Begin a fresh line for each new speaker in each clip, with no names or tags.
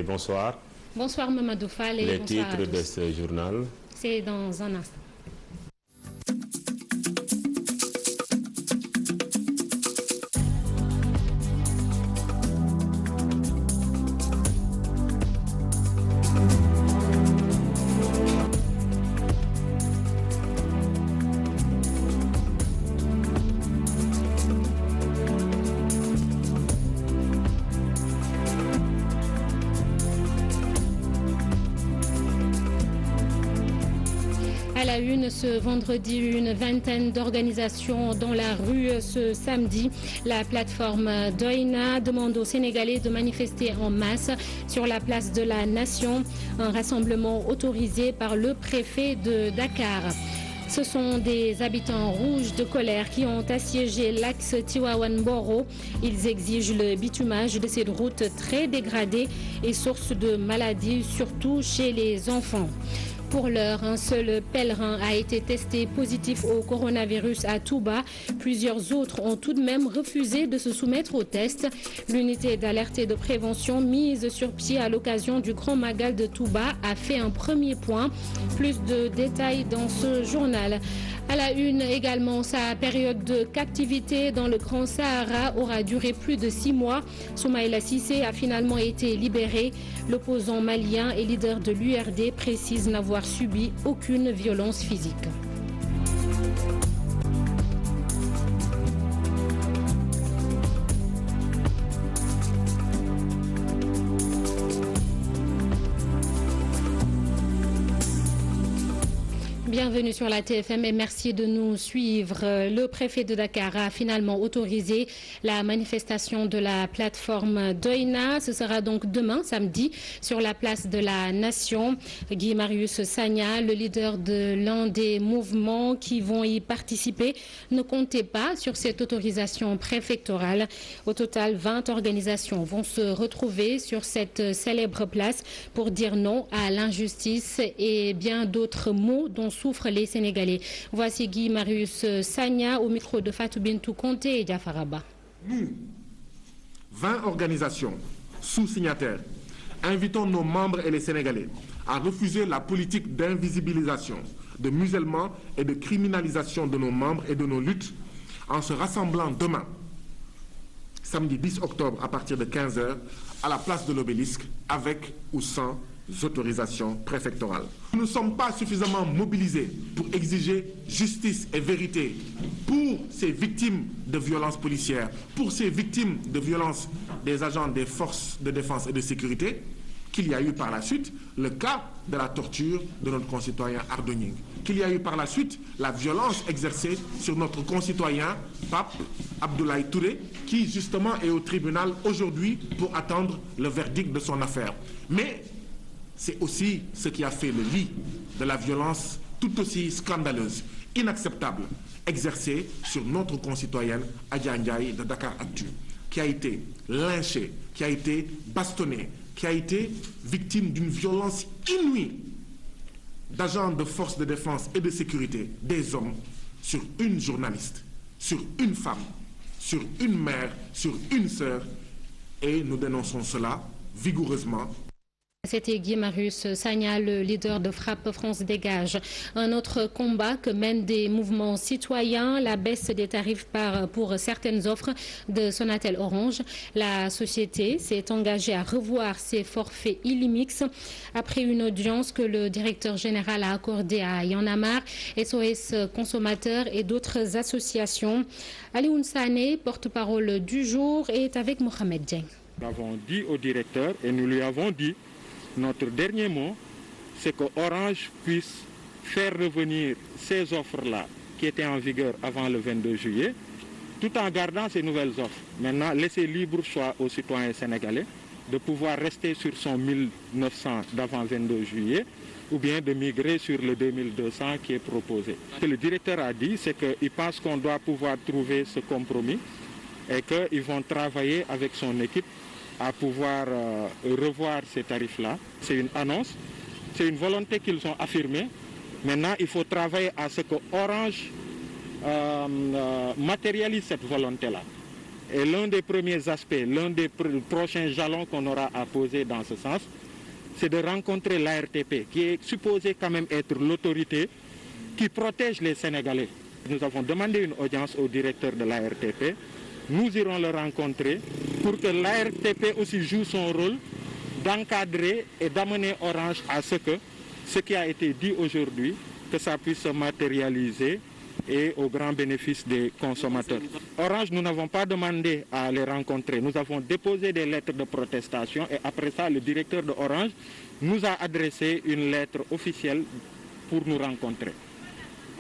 Bonsoir.
Bonsoir Mamadou Fall et
les
bonsoir
titres de ce journal.
C'est dans un instant. À la une, ce vendredi, une vingtaine d'organisations dans la rue. Ce samedi, la plateforme Doina demande aux Sénégalais de manifester en masse sur la place de la Nation. Un rassemblement autorisé par le préfet de Dakar. Ce sont des habitants rouges de colère qui ont assiégé l'axe Tivaouane-Boro. Ils exigent le bitumage de cette route très dégradée et source de maladies, surtout chez les enfants. Pour l'heure, un seul pèlerin a été testé positif au coronavirus à Touba. Plusieurs autres ont tout de même refusé de se soumettre au test. L'unité d'alerte et de prévention mise sur pied à l'occasion du Grand Magal de Touba a fait un premier point. Plus de détails dans ce journal. À la une également, sa période de captivité dans le Grand Sahara aura duré plus de 6 mois. Soumaïla Cissé a finalement été libéré. L'opposant malien et leader de l'URD précise n'avoir subi aucune violence physique. Bienvenue sur la TFM et merci de nous suivre. Le préfet de Dakar a finalement autorisé la manifestation de la plateforme Doina. Ce sera donc demain, samedi, sur la place de la Nation. Guy Marius Sagna, le leader de l'un des mouvements qui vont y participer, ne comptez pas sur cette autorisation préfectorale. Au total, 20 organisations vont se retrouver sur cette célèbre place pour dire non à l'injustice et bien d'autres mots dont souffrent les Sénégalais. Voici Guy Marius Sagna au micro de Fatou Bintou Conté et Diafaraba.
Nous, 20 organisations sous-signataires, invitons nos membres et les Sénégalais à refuser la politique d'invisibilisation, de musellement et de criminalisation de nos membres et de nos luttes en se rassemblant demain, samedi 10 octobre à partir de 15h, à la place de l'Obélisque, avec ou sans autorisations préfectorales. Nous ne sommes pas suffisamment mobilisés pour exiger justice et vérité pour ces victimes de violences policières, pour ces victimes de violences des agents des forces de défense et de sécurité, qu'il y a eu par la suite le cas de la torture de notre concitoyen Ardonying, qu'il y a eu par la suite la violence exercée sur notre concitoyen Pape Abdoulaye Touré, qui justement est au tribunal aujourd'hui pour attendre le verdict de son affaire. Mais c'est aussi ce qui a fait le lit de la violence tout aussi scandaleuse, inacceptable, exercée sur notre concitoyenne Adja Ndiaye de Dakar Actu, qui a été lynchée, qui a été bastonnée, qui a été victime d'une violence inouïe d'agents de forces de défense et de sécurité, des hommes, sur une journaliste, sur une femme, sur une mère, sur une sœur, et nous dénonçons cela vigoureusement.
C'était Guy Marius Sagna, le leader de Frappe France Dégage. Un autre combat que mènent des mouvements citoyens, la baisse des tarifs pour certaines offres de Sonatel Orange. La société s'est engagée à revoir ses forfaits Illimix après une audience que le directeur général a accordée à Y'en a marre, SOS Consommateurs et d'autres associations. Alioune Sané, porte-parole du jour, est avec Mohamed Dieng.
Nous avons dit au directeur et nous lui avons dit notre dernier mot, c'est que Orange puisse faire revenir ces offres-là qui étaient en vigueur avant le 22 juillet, tout en gardant ces nouvelles offres. Maintenant, laisser libre choix aux citoyens sénégalais de pouvoir rester sur son 1900 d'avant 22 juillet ou bien de migrer sur le 2200 qui est proposé. Ce que le directeur a dit, c'est qu'il pense qu'on doit pouvoir trouver ce compromis et qu'ils vont travailler avec son équipe à pouvoir revoir ces tarifs-là. C'est une annonce, c'est une volonté qu'ils ont affirmée. Maintenant, il faut travailler à ce que Orange matérialise cette volonté-là. Et l'un des premiers aspects, l'un des prochains jalons qu'on aura à poser dans ce sens, c'est de rencontrer l'ARTP, qui est supposé quand même être l'autorité qui protège les Sénégalais. Nous avons demandé une audience au directeur de l'ARTP. Nous irons le rencontrer pour que l'ARTP aussi joue son rôle d'encadrer et d'amener Orange à ce que ce qui a été dit aujourd'hui, que ça puisse se matérialiser et au grand bénéfice des consommateurs. Orange, nous n'avons pas demandé à les rencontrer. Nous avons déposé des lettres de protestation et après ça, le directeur de Orange nous a adressé une lettre officielle pour nous rencontrer.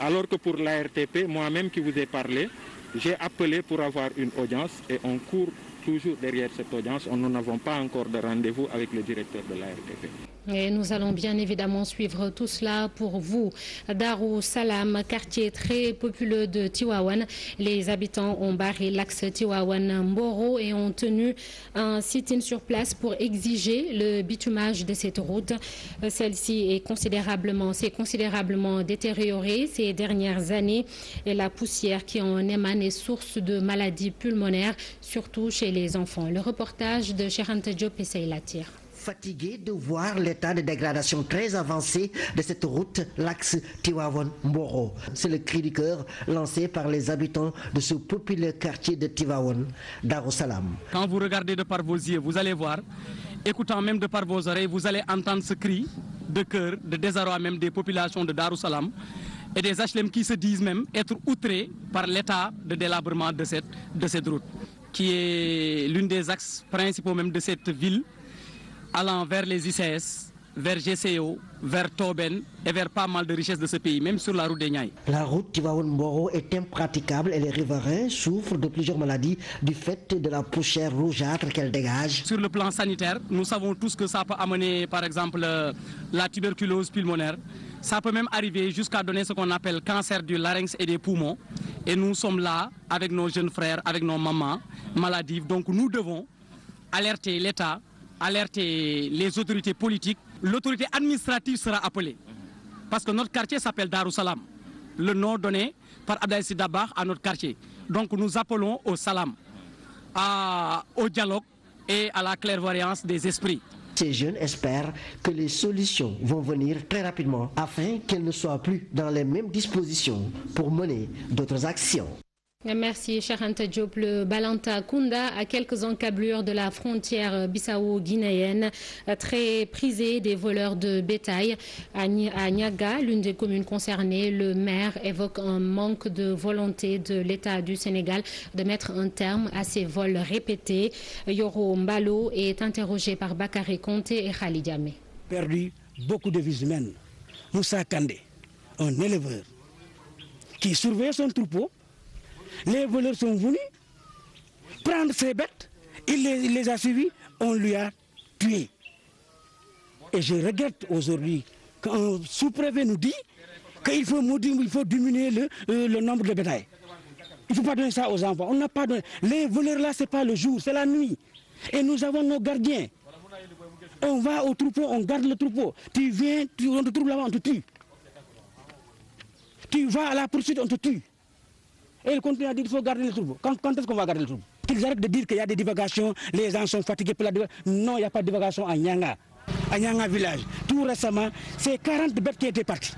Alors que pour l'ARTP, moi-même qui vous ai parlé, j'ai appelé pour avoir une audience et on court toujours derrière cette audience. Nous n'avons pas encore de rendez-vous avec le directeur de l'ARTP.
Et nous allons bien évidemment suivre tout cela pour vous. Darou Salam, quartier très populeux de Tivaouane. Les habitants ont barré l'axe Tivaouane-Mboro et ont tenu un sit-in sur place pour exiger le bitumage de cette route. Celle-ci s'est considérablement détériorée ces dernières années et la poussière qui en émane est source de maladies pulmonaires, surtout chez les enfants. Le reportage de Cheikh Diop et Seyla Tir.
Fatigué de voir l'état de dégradation très avancé de cette route, l'axe Tivaouane-Mboro. C'est le cri du cœur lancé par les habitants de ce populaire quartier de Tivaouane, Darou Salam.
Quand vous regardez de par vos yeux, vous allez voir, écoutant même de par vos oreilles, vous allez entendre ce cri de cœur, de désarroi même des populations de Darou Salam et des HLM qui se disent même être outrés par l'état de délabrement de cette route, qui est l'une des axes principaux même de cette ville, allant vers les ICS, vers GCO, vers Toben et vers pas mal de richesses de ce pays, même sur la route des Niayes.
La route Tivaouane-Mboro est impraticable et les riverains souffrent de plusieurs maladies du fait de la poussière rougeâtre qu'elle dégage.
Sur le plan sanitaire, nous savons tous que ça peut amener par exemple la tuberculose pulmonaire. Ça peut même arriver jusqu'à donner ce qu'on appelle cancer du larynx et des poumons. Et nous sommes là avec nos jeunes frères, avec nos mamans maladives. Donc nous devons alerter l'État, alerter les autorités politiques. L'autorité administrative sera appelée. Parce que notre quartier s'appelle Darou Salam. Le nom donné par Abdoulaye Sy Dabakh à notre quartier. Donc nous appelons au salam, au dialogue et à la clairvoyance des esprits.
Ces jeunes espèrent que les solutions vont venir très rapidement afin qu'elles ne soient plus dans les mêmes dispositions pour mener d'autres actions.
Merci Cheikh Diop. Le Balanta Kounda, à quelques encablures de la frontière bissau-guinéenne, très prisé des voleurs de bétail. À Niaga, l'une des communes concernées, le maire évoque un manque de volonté de l'État du Sénégal de mettre un terme à ces vols répétés. Yoro Mbalo est interrogé par Bakary Conté et Khalid Diamé.
Perdu beaucoup de vies humaines. Moussa Kandé, un éleveur qui surveillait son troupeau. Les voleurs sont venus prendre ses bêtes, il les a suivis, on lui a tués. Et je regrette aujourd'hui qu'un sous-préfet nous dit qu'il faut diminuer le nombre de bétail. Il ne faut pas donner ça aux enfants. On n'a pas donné. Les voleurs là, ce n'est pas le jour, c'est la nuit. Et nous avons nos gardiens. On va au troupeau, on garde le troupeau. Tu viens, on te trouve là-bas, on te tue. Tu vas à la poursuite, on te tue. Et ils continuent à dire qu'il faut garder le troupeau. Quand est-ce qu'on va garder le troupeau? Qu'ils arrêtent de dire qu'il y a des divagations, les gens sont fatigués pour la divagation. Non, il n'y a pas de divagation à Nyanga. À Nyanga village. Tout récemment, c'est 40 bêtes qui étaient parties.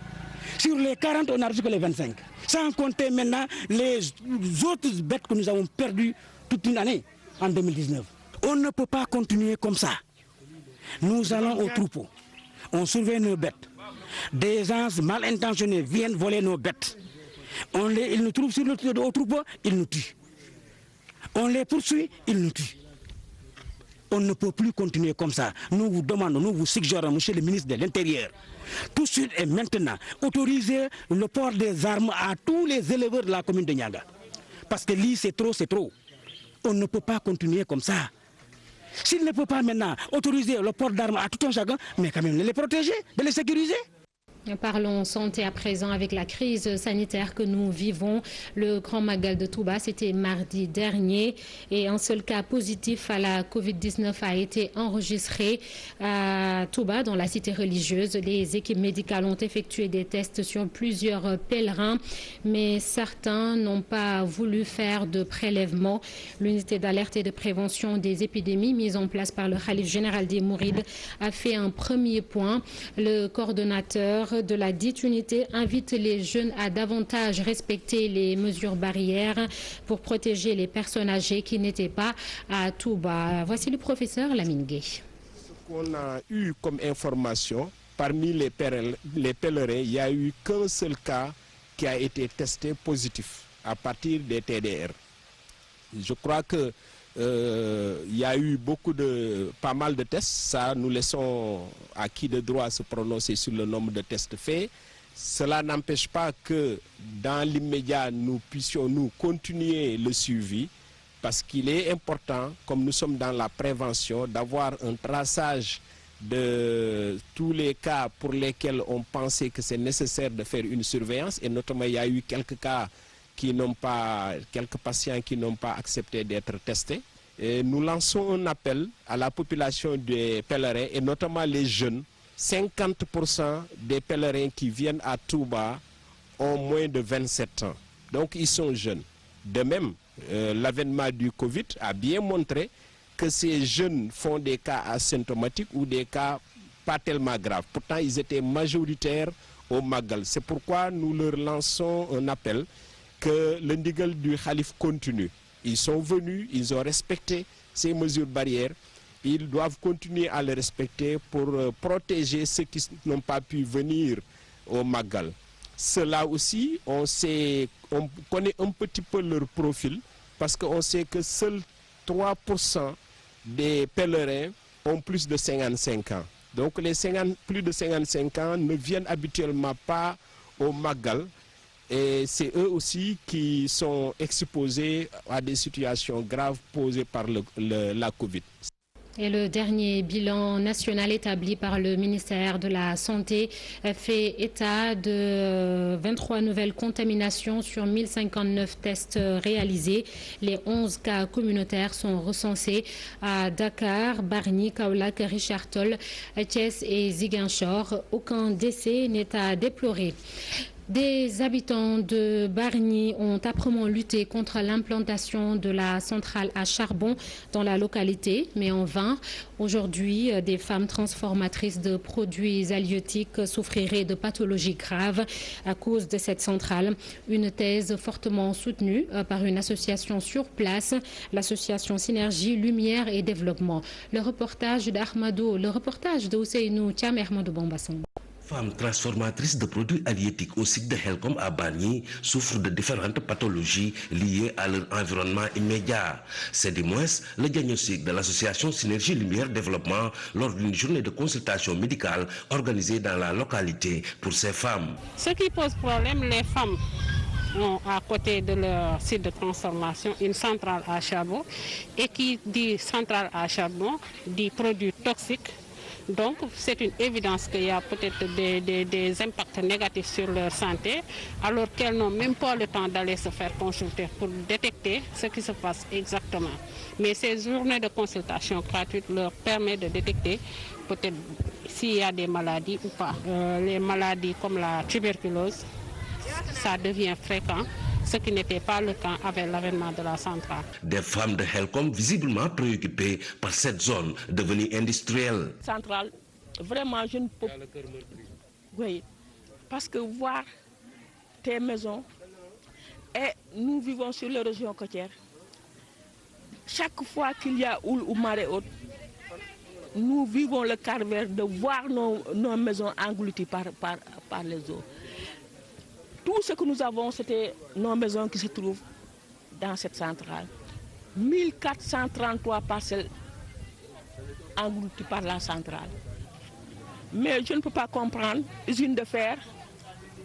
Sur les 40, on n'a reçu que les 25. Sans compter maintenant les autres bêtes que nous avons perdues toute une année, en 2019. On ne peut pas continuer comme ça. Nous allons au troupeau. On surveille nos bêtes. Des gens mal intentionnés viennent voler nos bêtes. Ils nous trouvent sur le troupeau, ils nous tuent. On les poursuit, ils nous tuent. On ne peut plus continuer comme ça. Nous vous demandons, nous vous suggérons, monsieur le ministre de l'Intérieur, tout de suite et maintenant, autoriser le port des armes à tous les éleveurs de la commune de Niaga. Parce que lì, c'est trop, c'est trop. On ne peut pas continuer comme ça. S'il ne peut pas maintenant autoriser le port d'armes à tout un chacun, mais quand même de les protéger, de les sécuriser.
Parlons santé à présent avec la crise sanitaire que nous vivons. Le Grand Magal de Touba, c'était mardi dernier et un seul cas positif à la Covid-19 a été enregistré à Touba, dans la cité religieuse. Les équipes médicales ont effectué des tests sur plusieurs pèlerins, mais certains n'ont pas voulu faire de prélèvement. L'unité d'alerte et de prévention des épidémies mise en place par le Khalife général des Mourides a fait un premier point. Le coordonnateur de la dite unité invite les jeunes à davantage respecter les mesures barrières pour protéger les personnes âgées qui n'étaient pas à Touba. Voici le professeur Lamine Gueye.
Ce qu'on a eu comme information, parmi les pèlerins, il n'y a eu qu'un seul cas qui a été testé positif à partir des TDR. Je crois que il y a eu pas mal de tests. Ça, nous laissons à qui de droit se prononcer sur le nombre de tests faits. Cela n'empêche pas que dans l'immédiat, nous puissions continuer le suivi, parce qu'il est important, comme nous sommes dans la prévention, d'avoir un traçage de tous les cas pour lesquels on pensait que c'est nécessaire de faire une surveillance. Et notamment, il y a eu quelques patients qui n'ont pas accepté d'être testés. Et nous lançons un appel à la population des pèlerins et notamment les jeunes. 50% des pèlerins qui viennent à Touba ont moins de 27 ans. Donc ils sont jeunes. De même, l'avènement du Covid a bien montré que ces jeunes font des cas asymptomatiques ou des cas pas tellement graves. Pourtant, ils étaient majoritaires au Magal. C'est pourquoi nous leur lançons un appel que le ndigal du Khalife continue. Ils sont venus, ils ont respecté ces mesures barrières. Ils doivent continuer à les respecter pour protéger ceux qui n'ont pas pu venir au Magal. Cela aussi, on connaît un petit peu leur profil parce qu'on sait que seuls 3% des pèlerins ont plus de 55 ans. Donc les plus de 55 ans ne viennent habituellement pas au Magal. Et c'est eux aussi qui sont exposés à des situations graves posées par la Covid.
Et le dernier bilan national établi par le ministère de la Santé fait état de 23 nouvelles contaminations sur 1059 tests réalisés. Les 11 cas communautaires sont recensés à Dakar, Bargny, Kaolack, Richard Toll, Thiès et Ziguinchor. Aucun décès n'est à déplorer. Des habitants de Bargny ont âprement lutté contre l'implantation de la centrale à charbon dans la localité, mais en vain. Aujourd'hui, des femmes transformatrices de produits halieutiques souffriraient de pathologies graves à cause de cette centrale. Une thèse fortement soutenue par une association sur place, l'association Synergie, Lumière et Développement. Le reportage de Ousseynou Thiam et Ahmadou Bambasson.
Femmes transformatrices de produits halieutiques au site de Helcom à Bargny souffrent de différentes pathologies liées à leur environnement immédiat. C'est du moins le diagnostic de l'association Synergie Lumière Développement lors d'une journée de consultation médicale organisée dans la localité pour ces femmes.
Ce qui pose problème, les femmes ont à côté de leur site de transformation une centrale à charbon, et qui dit centrale à charbon dit produits toxiques. Donc c'est une évidence qu'il y a peut-être des impacts négatifs sur leur santé, alors qu'elles n'ont même pas le temps d'aller se faire consulter pour détecter ce qui se passe exactement. Mais ces journées de consultation gratuites leur permettent de détecter peut-être s'il y a des maladies ou pas. Les maladies comme la tuberculose, ça devient fréquent, ce qui n'était pas le cas avec l'avènement de la centrale.
Des femmes de Helcom visiblement préoccupées par cette zone devenue industrielle.
Centrale, vraiment je ne peux pas. Oui, parce que voir tes maisons, et nous vivons sur les régions côtières, chaque fois qu'il y a houle ou marée haute, nous vivons le calvaire de voir nos maisons englouties par les eaux. Tout ce que nous avons, c'était nos maisons qui se trouvent dans cette centrale. 1433 parcelles englouties par la centrale. Mais je ne peux pas comprendre, usine de fer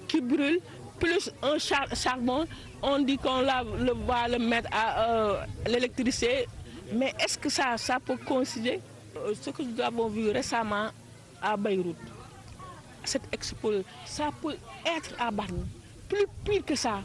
qui brûle, plus un charbon, on dit qu'on va le mettre à l'électricité. Mais est-ce que ça peut coïncider? Ce que nous avons vu récemment à Beyrouth, cette expo, ça peut être à Bargny, plus pire que ça.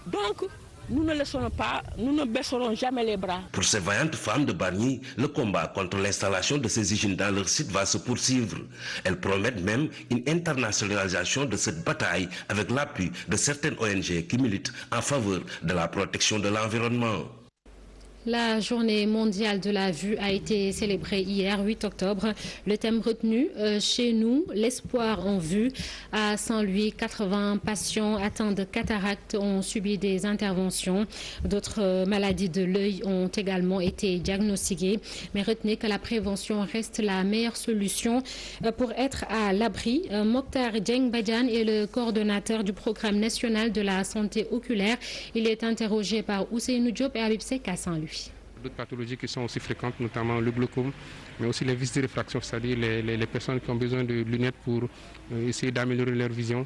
Donc, nous ne laisserons pas, nous ne baisserons jamais les bras.
Pour ces vaillantes femmes de Bargny, le combat contre l'installation de ces usines dans leur site va se poursuivre. Elles promettent même une internationalisation de cette bataille avec l'appui de certaines ONG qui militent en faveur de la protection de l'environnement.
La journée mondiale de la vue a été célébrée hier, 8 octobre. Le thème retenu, chez nous, l'espoir en vue. À Saint-Louis, 80 patients atteints de cataracte ont subi des interventions. D'autres maladies de l'œil ont également été diagnostiquées. Mais retenez que la prévention reste la meilleure solution pour être à l'abri. Mokhtar Dieng Badiane est le coordonnateur du programme national de la santé oculaire. Il est interrogé par Ousseynou Diop et Habib Seck à Saint-Louis.
D'autres pathologies qui sont aussi fréquentes, notamment le glaucome, mais aussi les vices de réfraction, c'est-à-dire les personnes qui ont besoin de lunettes pour essayer d'améliorer leur vision,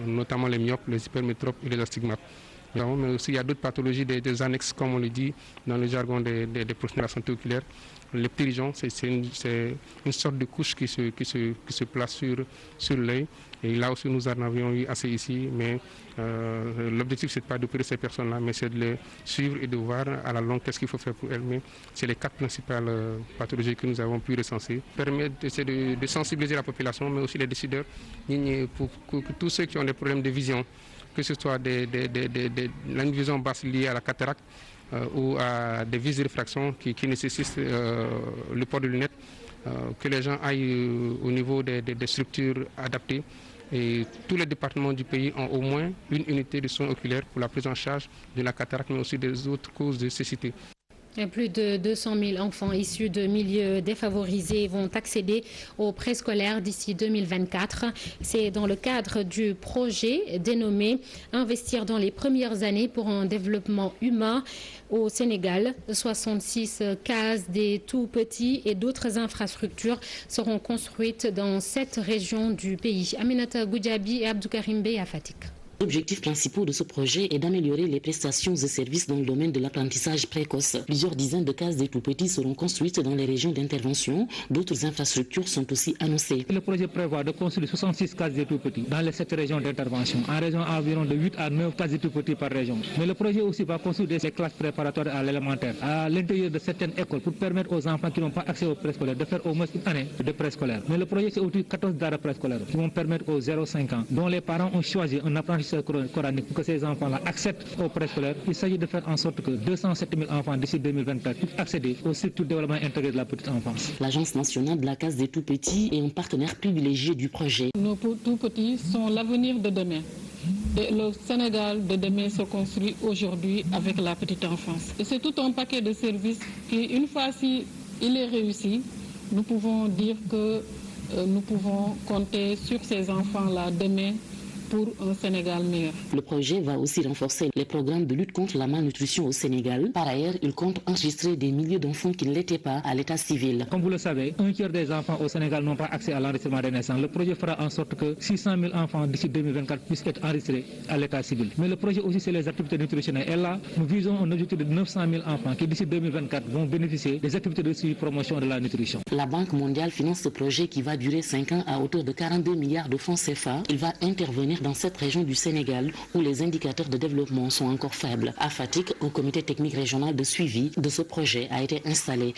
notamment les myopes, les hypermétropes et les astigmates. Mais aussi il y a d'autres pathologies, des annexes, comme on le dit dans le jargon des professionnels de la santé oculaire. Les pterygions, c'est une sorte de couche qui se place sur l'œil. Et là aussi, nous en avions eu assez ici, mais l'objectif, ce n'est pas d'opérer ces personnes-là, mais c'est de les suivre et de voir à la longue qu'est-ce qu'il faut faire pour elles. Mais c'est les 4 principales pathologies que nous avons pu recenser. Permettre de sensibiliser la population, mais aussi les décideurs, pour que tous ceux qui ont des problèmes de vision, que ce soit une vision basse liée à la cataracte ou à des vices de réfraction qui nécessitent le port de lunettes, que les gens aillent au niveau des structures adaptées. Et tous les départements du pays ont au moins une unité de soins oculaires pour la prise en charge de la cataracte, mais aussi des autres causes de cécité.
Et plus de 200 000 enfants issus de milieux défavorisés vont accéder au préscolaire d'ici 2024. C'est dans le cadre du projet dénommé « Investir dans les premières années pour un développement humain ». Au Sénégal, 66 cases des tout-petits et d'autres infrastructures seront construites dans 7 régions du pays. Aminata Goudiaby et Abdou Karim Bey à Fatick.
L'objectif principal de ce projet est d'améliorer les prestations et services dans le domaine de l'apprentissage précoce. Plusieurs dizaines de cases des tout-petits seront construites dans les régions d'intervention. D'autres infrastructures sont aussi annoncées.
Le projet prévoit de construire 66 cases des tout-petits dans les 7 régions d'intervention, en région environ de 8 à 9 cases des tout-petits par région. Mais le projet aussi va construire des classes préparatoires à l'élémentaire, à l'intérieur de certaines écoles, pour permettre aux enfants qui n'ont pas accès au préscolaire de faire au moins une année de préscolaire. Mais le projet, c'est aussi 14 daara préscolaires qui vont permettre aux 0-5 ans, dont les parents ont choisi un apprentissage coranique pour que ces enfants-là accèdent au préscolaire. Il s'agit de faire en sorte que 207 000 enfants d'ici 2024 puissent accéder au structures de développement intégré de la petite enfance.
L'Agence nationale de la case des tout-petits est un partenaire privilégié du projet.
Nos tout-petits sont l'avenir de demain. Et le Sénégal de demain se construit aujourd'hui avec la petite enfance. Et c'est tout un paquet de services qui, une fois s'il est réussi, nous pouvons dire que nous pouvons compter sur ces enfants-là demain pour un Sénégal meilleur.
Le projet va aussi renforcer les programmes de lutte contre la malnutrition au Sénégal. Par ailleurs, il compte enregistrer des milliers d'enfants qui ne l'étaient pas à l'état civil.
Comme vous le savez, 1/3 des enfants au Sénégal n'ont pas accès à l'enregistrement des naissances. Le projet fera en sorte que 600 000 enfants d'ici 2024 puissent être enregistrés à l'état civil. Mais le projet aussi, c'est les activités nutritionnelles. Et là, nous visons un objectif de 900 000 enfants qui d'ici 2024 vont bénéficier des activités de suivi promotion de la nutrition.
La Banque mondiale finance ce projet qui va durer 5 ans à hauteur de 42 milliards de francs CFA. Il va intervenir dans cette région du Sénégal où les indicateurs de développement sont encore faibles. À Fatick, un comité technique régional de suivi de ce projet a été installé.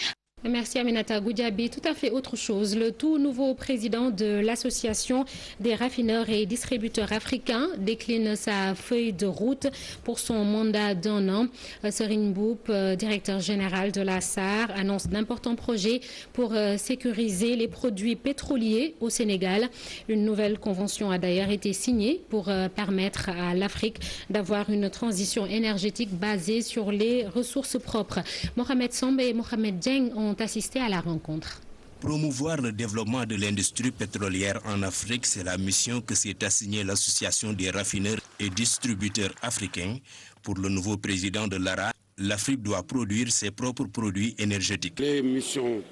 Merci Aminata Goudiaby. Tout à fait autre chose. Le tout nouveau président de l'Association des raffineurs et distributeurs africains décline sa feuille de route pour son mandat d'1 an. Serigne Mboup, directeur général de la SAR, annonce d'importants projets pour sécuriser les produits pétroliers au Sénégal. Une nouvelle convention a d'ailleurs été signée pour permettre à l'Afrique d'avoir une transition énergétique basée sur les ressources propres. Mohamed Sambe et Mohamed Dieng ont assisté à la rencontre.
Promouvoir le développement de l'industrie pétrolière en Afrique, c'est la mission que s'est assignée l'Association des raffineurs et distributeurs africains. Pour le nouveau président de l'ARA, l'Afrique doit produire ses propres produits énergétiques.
Les missions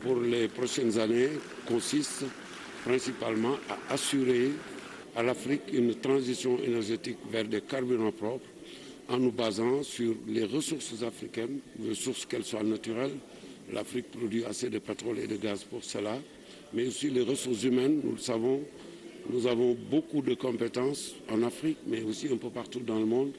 pour les prochaines années consistent principalement à assurer à l'Afrique une transition énergétique vers des carburants propres en nous basant sur les ressources africaines, ressources qu'elles soient naturelles. L'Afrique produit assez de pétrole et de gaz pour cela, mais aussi les ressources humaines. Nous le savons, Nous avons beaucoup de compétences en Afrique, mais aussi un peu partout dans le monde.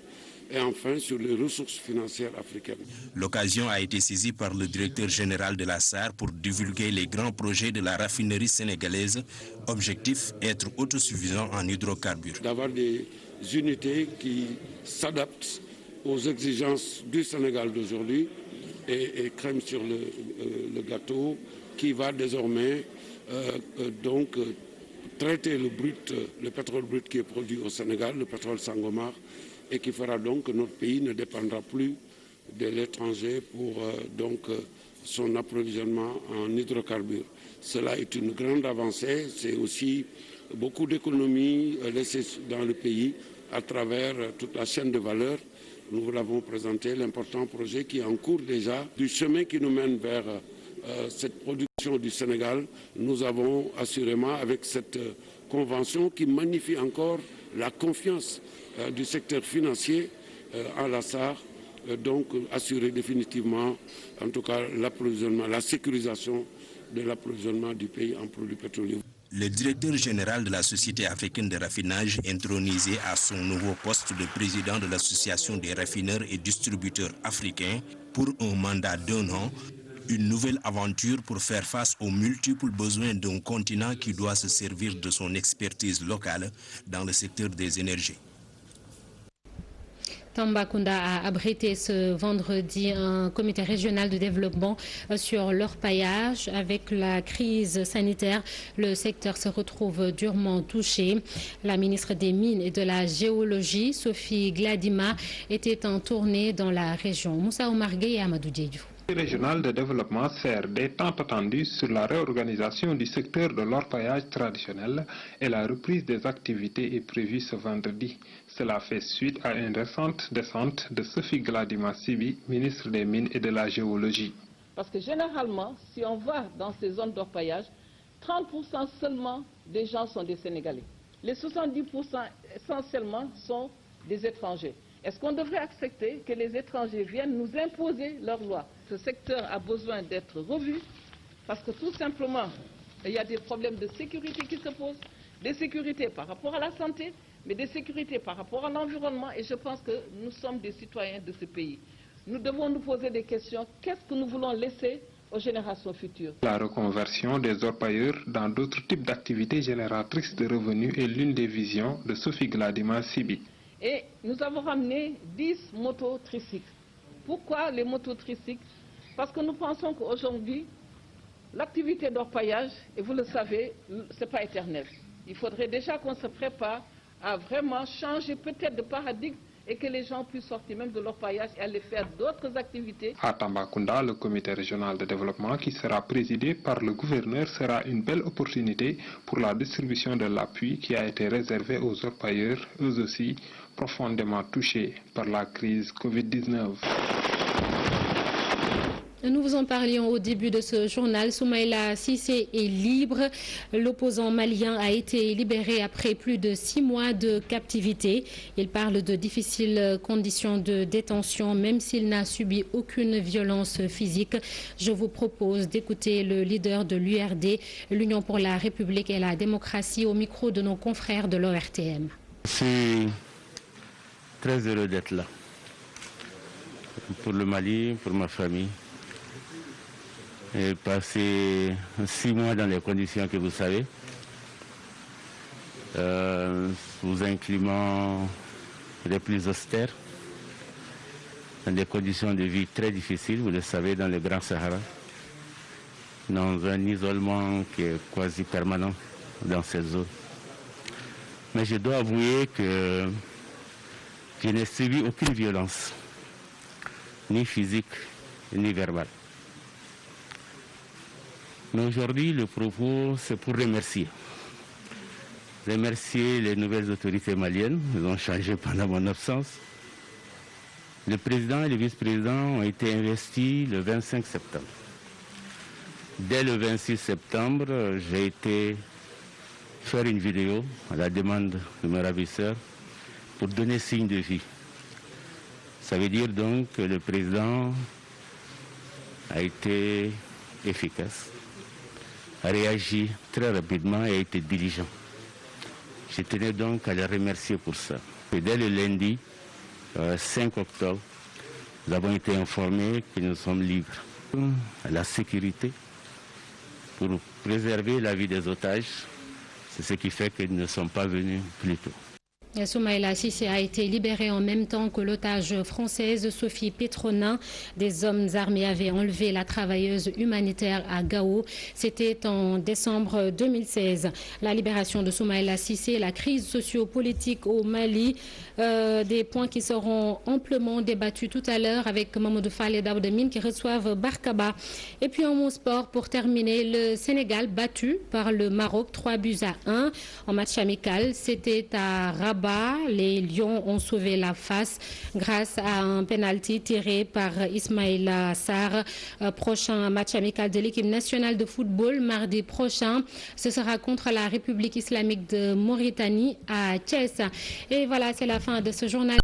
Et enfin, sur les ressources financières africaines.
L'occasion a été saisie par le directeur général de la SAR pour divulguer les grands projets de la raffinerie sénégalaise. Objectif, être autosuffisant en hydrocarbures.
D'avoir des unités qui s'adaptent aux exigences du Sénégal d'aujourd'hui et crème sur le gâteau qui va désormais traiter le pétrole brut qui est produit au Sénégal, le pétrole Sangomar, et qui fera donc que notre pays ne dépendra plus de l'étranger pour son approvisionnement en hydrocarbures. Cela est une grande avancée, c'est aussi beaucoup d'économies laissées dans le pays à travers toute la chaîne de valeur. Nous vous l'avons présenté, l'important projet qui est en cours déjà, du chemin qui nous mène vers cette production du Sénégal. Nous avons assurément, avec cette convention qui magnifie encore la confiance du secteur financier en la SAR, donc assurer définitivement, en tout cas, l'approvisionnement, la sécurisation de l'approvisionnement du pays en produits pétroliers.
Le directeur général de la Société africaine de raffinage, intronisé à son nouveau poste de président de l'Association des raffineurs et distributeurs africains pour un mandat d'1 an, une nouvelle aventure pour faire face aux multiples besoins d'un continent qui doit se servir de son expertise locale dans le secteur des énergies.
Tambacounda a abrité ce vendredi un comité régional de développement sur l'orpaillage. Avec la crise sanitaire, le secteur se retrouve durement touché. La ministre des Mines et de la Géologie, Sophie Gladima, était en tournée dans la région. Moussa Oumar Gueye et Amadou Diédhiou.
Le comité régional de développement sert des temps attendus sur la réorganisation du secteur de l'orpaillage traditionnel et la reprise des activités est prévue ce vendredi. Cela fait suite à une récente descente de Sophie Gladima Sibi, ministre des Mines et de la Géologie.
Parce que généralement, si on va dans ces zones d'orpaillage, 30% seulement des gens sont des Sénégalais. Les 70% essentiellement sont des étrangers. Est-ce qu'on devrait accepter que les étrangers viennent nous imposer leurs lois? Ce secteur a besoin d'être revu parce que tout simplement, il y a des problèmes de sécurité qui se posent, des sécurités par rapport à la santé, mais des sécurités par rapport à l'environnement, et je pense que nous sommes des citoyens de ce pays. Nous devons nous poser des questions. Qu'est-ce que nous voulons laisser aux générations futures?
La reconversion des orpailleurs dans d'autres types d'activités génératrices de revenus est l'une des visions de Sophie Gladima Sibi.
Et nous avons ramené 10 motos tricycles. Pourquoi les motos tricycles? Parce que nous pensons qu'aujourd'hui, l'activité d'orpaillage, et vous le savez, ce n'est pas éternel. Il faudrait déjà qu'on se prépare à vraiment changer peut-être de paradigme et que les gens puissent sortir même de l'orpaillage et aller faire d'autres activités.
À Tambacounda, le comité régional de développement qui sera présidé par le gouverneur sera une belle opportunité pour la distribution de l'appui qui a été réservé aux orpailleurs, eux aussi profondément touchés par la crise Covid-19.
Nous vous en parlions au début de ce journal. Soumaïla Cissé est libre. L'opposant malien a été libéré après plus de 6 mois de captivité. Il parle de difficiles conditions de détention, même s'il n'a subi aucune violence physique. Je vous propose d'écouter le leader de l'URD, l'Union pour la République et la démocratie, au micro de nos confrères de l'ORTM.
Je suis très heureux d'être là. Pour le Mali, pour ma famille. Et passer 6 mois dans les conditions que vous savez, sous un climat les plus austères, dans des conditions de vie très difficiles, vous le savez, dans le Grand Sahara, dans un isolement qui est quasi permanent dans cette zone. Mais je dois avouer que je n'ai subi aucune violence, ni physique, ni verbale. Mais aujourd'hui, le propos, c'est pour remercier. Remercier les nouvelles autorités maliennes, elles ont changé pendant mon absence. Le président et le vice-président ont été investis le 25 septembre. Dès le 26 septembre, j'ai été faire une vidéo à la demande de mes ravisseurs pour donner signe de vie. Ça veut dire donc que le président a été efficace, a réagi très rapidement et a été diligent. Je tenais donc à les remercier pour ça. Et dès le lundi 5 octobre, nous avons été informés que nous sommes libres. La sécurité, pour préserver la vie des otages, c'est ce qui fait que nous ne sommes pas venus plus tôt.
Soumaïla Cissé a été libérée en même temps que l'otage française Sophie Petronin. Des hommes armés avaient enlevé la travailleuse humanitaire à Gao. C'était en décembre 2016. La libération de Soumaïla Cissé, la crise socio-politique au Mali, des points qui seront amplement débattus tout à l'heure avec Mamadou Fall et Daoudamine qui reçoivent Barkaba. Et puis en mon sport, pour terminer, le Sénégal battu par le Maroc 3-1 en match amical. C'était à Rabat. Les Lions ont sauvé la face grâce à un penalty tiré par Ismaïla Sarr. Prochain match amical de l'équipe nationale de football mardi prochain. Ce sera contre la République islamique de Mauritanie à Thiès. Et voilà, c'est la fin de ce journal.